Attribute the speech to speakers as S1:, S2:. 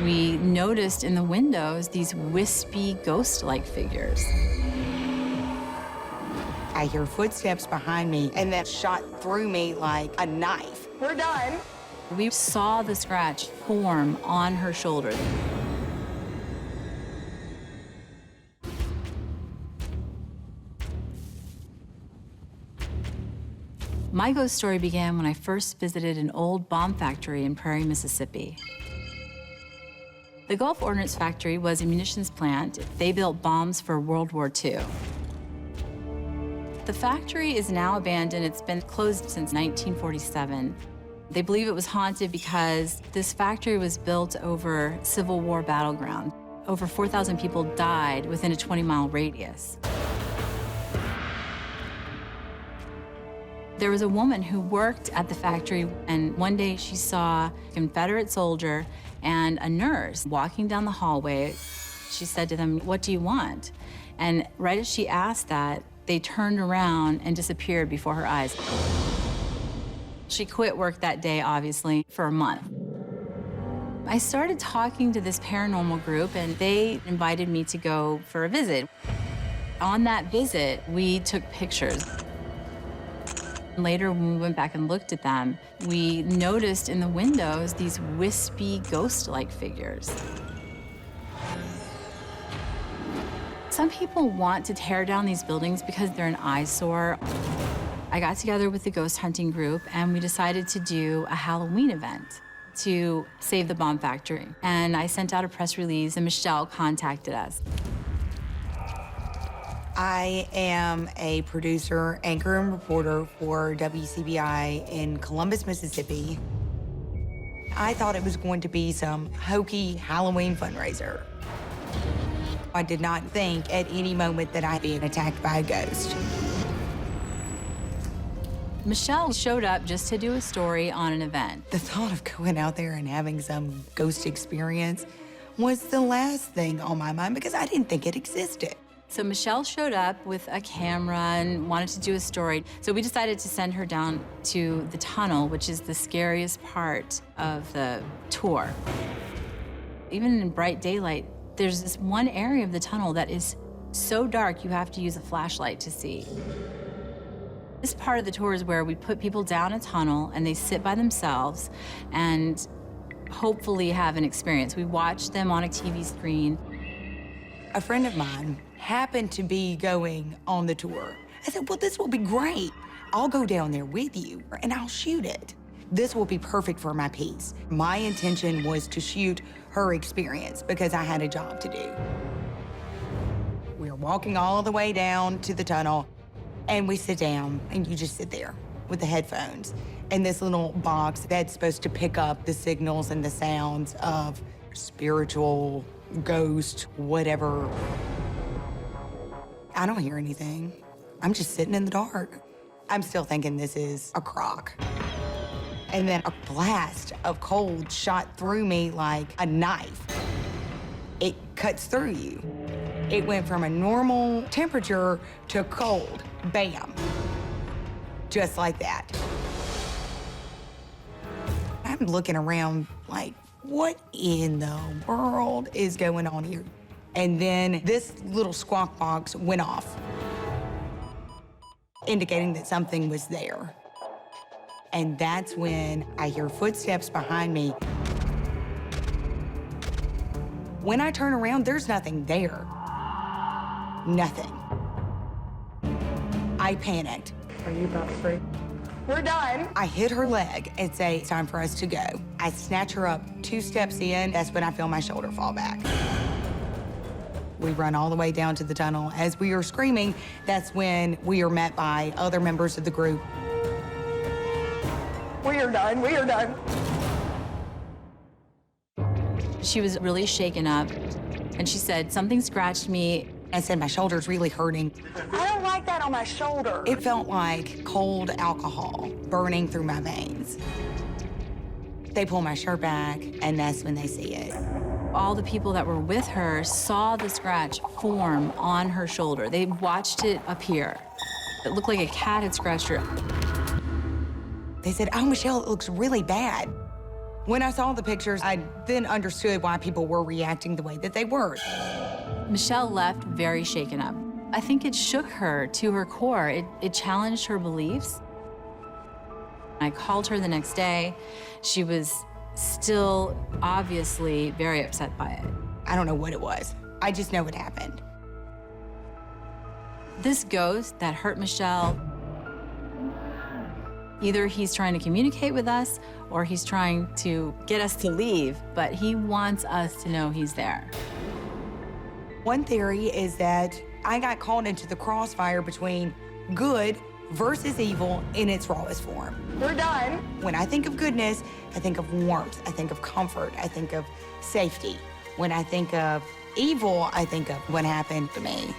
S1: We noticed in the windows these wispy, ghost-like figures.
S2: I hear footsteps behind me, and that shot through me like a knife. We're done.
S1: We saw the scratch form on her shoulder. My ghost story began when I first visited an old bomb factory in Prairie, Mississippi. The Gulf Ordnance Factory was a munitions plant. They built bombs for World War II. The factory is now abandoned. It's been closed since 1947. They believe it was haunted because this factory was built over Civil War battleground. Over 4,000 people died within a 20-mile radius. There was a woman who worked at the factory, and one day she saw a Confederate soldier and a nurse walking down the hallway. She said to them, "What do you want?" And right as she asked that, they turned around and disappeared before her eyes. She quit work that day, obviously, for a month. I started talking to this paranormal group, and they invited me to go for a visit. On that visit, we took pictures. Later, when we went back and looked at them, we noticed in the windows these wispy, ghost-like figures. Some people want to tear down these buildings because they're an eyesore. I got together with the ghost hunting group, and we decided to do a Halloween event to save the bomb factory. And I sent out a press release, and Michelle contacted us.
S2: I am a producer, anchor, and reporter for WCBI in Columbus, Mississippi. I thought it was going to be some hokey Halloween fundraiser. I did not think at any moment that I'd be attacked by a ghost.
S1: Michelle showed up just to do a story on an event.
S2: The thought of going out there and having some ghost experience was the last thing on my mind because I didn't think it existed.
S1: So Michelle showed up with a camera and wanted to do a story. So we decided to send her down to the tunnel, which is the scariest part of the tour. Even in bright daylight, there's this one area of the tunnel that is so dark you have to use a flashlight to see. This part of the tour is where we put people down a tunnel and they sit by themselves and hopefully have an experience. We watch them on a TV screen.
S2: A friend of mine happened to be going on the tour. I said, well, this will be great. I'll go down there with you and I'll shoot it. This will be perfect for my piece. My intention was to shoot her experience because I had a job to do. We were walking all the way down to the tunnel and we sit down and you just sit there with the headphones and this little box that's supposed to pick up the signals and the sounds of spiritual, ghost, whatever. I don't hear anything. I'm just sitting in the dark. I'm still thinking this is a crock. And then a blast of cold shot through me like a knife. It cuts through you. It went from a normal temperature to cold. Bam. Just like that. I'm looking around like, what in the world is going on here? And then this little squawk box went off, indicating that something was there. And that's when I hear footsteps behind me. When I turn around, there's nothing there. Nothing. I panicked.
S3: Are you about to freak?
S2: We're done. I hit her leg and say, it's time for us to go. I snatch her up 2 steps in. That's when I feel my shoulder fall back. We run all the way down to the tunnel. As we are screaming, that's when we are met by other members of the group. We are done, we are done.
S1: She was really shaken up, and she said, something scratched me.
S2: I said, my shoulder's really hurting.
S3: I don't like that on my shoulder.
S2: It felt like cold alcohol burning through my veins. They pull my shirt back, and that's when they see it.
S1: All the people that were with her saw the scratch form on her shoulder. They watched it appear. It looked like a cat had scratched her.
S2: They said, oh, Michelle, it looks really bad. When I saw the pictures, I then understood why people were reacting the way that they were.
S1: Michelle left very shaken up. I think it shook her to her core. It challenged her beliefs. I called her the next day. She was still obviously very upset by it.
S2: I don't know what it was. I just know it happened.
S1: This ghost that hurt Michelle, either he's trying to communicate with us or he's trying to get us to leave, but he wants us to know he's there.
S2: One theory is that I got called into the crossfire between good versus evil in its rawest form.
S3: We're done.
S2: When I think of goodness, I think of warmth, I think of comfort, I think of safety. When I think of evil, I think of what happened to me.